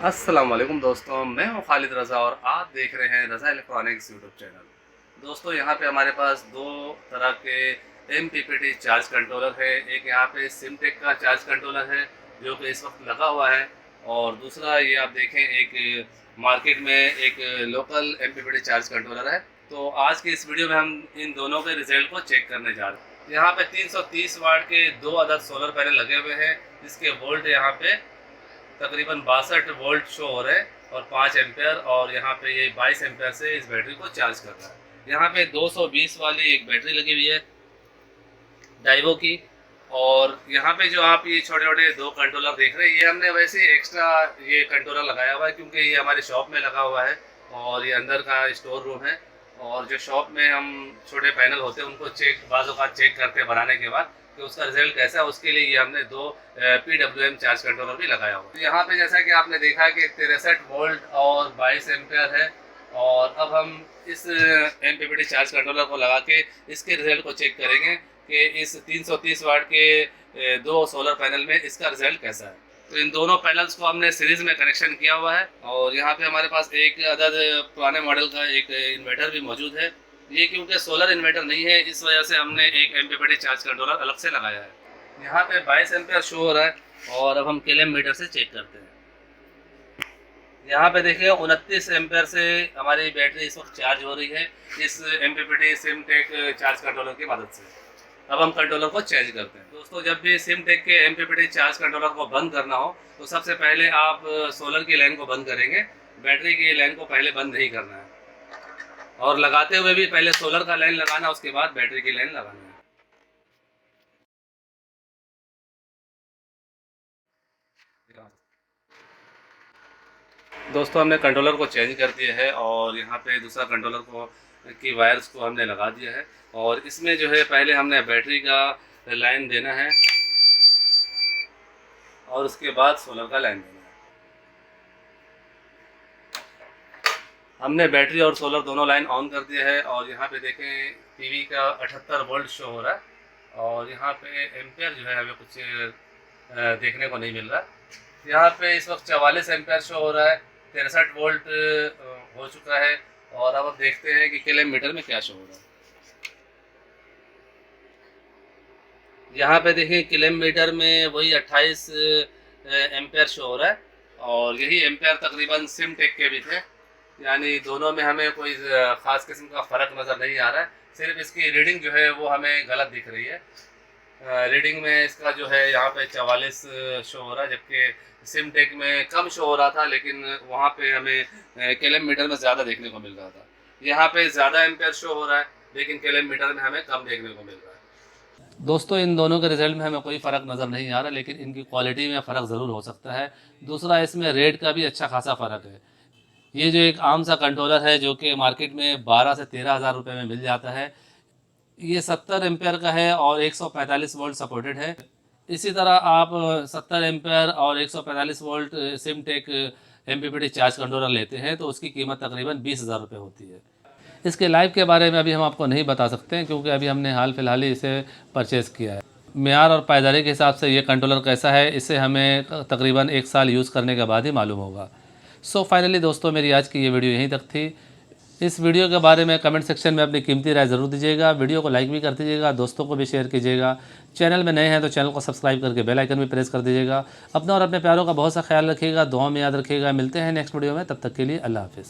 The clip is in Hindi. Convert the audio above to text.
अस्सलाम वालेकुम दोस्तों, मैं हूं खालिद रज़ा और आप देख रहे हैं रज़ा इलेक्ट्रॉनिक्स यूट्यूब चैनल। दोस्तों, यहाँ पे हमारे पास दो तरह के MPPT चार्ज कंट्रोलर है। एक यहाँ पे सिमटेक का चार्ज कंट्रोलर है जो कि इस वक्त लगा हुआ है, और दूसरा ये आप देखें एक मार्केट में एक लोकल MPPT चार्ज कंट्रोलर है। तो आज की इस वीडियो में हम इन दोनों के रिजल्ट को चेक करने जा रहे हैं। यहाँ पे 330 वाट के दो अदद सोलर पैनल लगे हुए हैं, जिसके वोल्ट यहाँ पे तकरीबन 62 वोल्ट शो हो रहे हैं और 5 एम्पेयर, और यहाँ पे ये 22 एम्पेयर से इस बैटरी को चार्ज कर रहा है। यहाँ पे 220 वाली एक बैटरी लगी हुई है डाइवो की, और यहाँ पे जो आप ये छोटे छोटे दो कंट्रोलर देख रहे हैं, ये हमने वैसे एक्स्ट्रा ये कंट्रोलर लगाया हुआ है क्योंकि ये हमारी शॉप में लगा हुआ है और ये अंदर का स्टोर रूम है। और जो शॉप में हम छोटे पैनल होते हैं उनको बाज़ों का चेक करते हैं बनाने के बाद कि उसका रिजल्ट कैसा है, उसके लिए ये हमने दो PWM चार्ज कंट्रोलर भी लगाया हुआ है। यहाँ पे जैसा कि आपने देखा कि 63 वोल्ट और 22 एम्पेयर है, और अब हम इस MPPT चार्ज कंट्रोलर को लगा के इसके रिजल्ट को चेक करेंगे कि इस 330 वाट के दो सोलर पैनल में इसका रिजल्ट कैसा है। तो इन दोनों पैनल्स को हमने सीरीज में कनेक्शन किया हुआ है, और यहाँ पे हमारे पास एक अदद पुराने मॉडल का एक इन्वर्टर भी मौजूद है। ये क्योंकि सोलर इन्वर्टर नहीं है, इस वजह से हमने एक MPPT चार्ज कंट्रोलर अलग से लगाया है। यहाँ पे 22 एम्पेयर शो हो रहा है, और अब हम किलोम मीटर से चेक करते हैं। यहाँ पे देखिए 29 एम्पेयर से हमारी बैटरी इस वक्त चार्ज हो रही है इस MPPT सिमटेक चार्ज कंट्रोलर की मदद से। अब हम कंट्रोलर को चेंज करते हैं। दोस्तों, जब भी सिमटेक के MPPT चार्ज कंट्रोलर को बंद करना हो तो सबसे पहले आप सोलर की लाइन को बंद करेंगे, बैटरी की लाइन को पहले बंद नहीं करना है, और लगाते हुए भी पहले सोलर का लाइन लगाना, उसके बाद बैटरी की लाइन लगाना है। दोस्तों, हमने कंट्रोलर को चेंज कर दिया है और यहाँ पे दूसरा कंट्रोलर को की वायर्स को हमने लगा दिया है, और इसमें जो है पहले हमने बैटरी का लाइन देना है और उसके बाद सोलर का लाइन देना है। हमने बैटरी और सोलर दोनों लाइन ऑन कर दिया है, और यहाँ पे देखें टीवी का 78 वोल्ट शो हो रहा है, और यहाँ पे एम्पेयर जो है हमें कुछ देखने को नहीं मिल रहा। यहाँ पे इस वक्त 44 एम्पेयर शो हो रहा है, 63 वोल्ट हो चुका है, और अब देखते हैं कि किलोमीटर में क्या शो हो रहा है। यहाँ पे देखें किलोमीटर में वही 28 एम्पेयर शो हो रहा है, और यही एम्पेयर तकरीबन सिमटेक के भी थे, यानी दोनों में हमें कोई ख़ास किस्म का फ़र्क नज़र नहीं आ रहा है। सिर्फ इसकी रीडिंग जो है वो हमें गलत दिख रही है। रीडिंग में इसका जो है यहाँ पे 44 शो हो रहा है, जबकि सिमटेक में कम शो हो रहा था, लेकिन वहाँ पे हमें किलोमीटर में ज़्यादा देखने को मिल रहा था। यहाँ पे ज़्यादा एम्पेयर शो हो रहा है, लेकिन किलोमीटर में हमें कम देखने को मिल रहा है। दोस्तों, इन दोनों के रिज़ल्ट में हमें कोई फ़र्क नज़र नहीं आ रहा, लेकिन इनकी क्वालिटी में फ़र्क ज़रूर हो सकता है। दूसरा, इसमें रेट का भी अच्छा खासा फ़र्क है। ये जो एक आम सा कंट्रोलर है जो कि मार्केट में 12 से 13 हज़ार रुपये में मिल जाता है, ये 70 एम्पेयर का है और 145 वोल्ट सपोर्टेड है। इसी तरह आप 70 एम्पेयर और 145 वोल्ट सिमटेक MPPT चार्ज कंट्रोलर लेते हैं तो उसकी कीमत तकरीबन 20,000 रुपये होती है। इसके लाइव के बारे में अभी हम आपको नहीं बता सकते हैं, क्योंकि अभी हमने हाल फिलहाल ही इसे परचेज़ किया है। मेयार और पायदारी के हिसाब से ये कंट्रोलर कैसा है, इसे हमें तकरीबन 1 साल यूज़ करने के बाद ही मालूम होगा। सो फाइनली दोस्तों, मेरी आज की ये वीडियो यहीं तक थी। इस वीडियो के बारे में कमेंट सेक्शन में अपनी कीमती राय ज़रूर दीजिएगा। वीडियो को लाइक भी कर दीजिएगा, दोस्तों को भी शेयर कीजिएगा। चैनल में नए हैं तो चैनल को सब्सक्राइब करके बेल आइकन भी प्रेस कर दीजिएगा। अपना और अपने प्यारों का बहुत सा ख्याल रखिएगा, दुआ में याद रखिएगा। मिलते हैं नेक्स्ट वीडियो में, तब तक के लिए अल्लाह हाफ़िज़।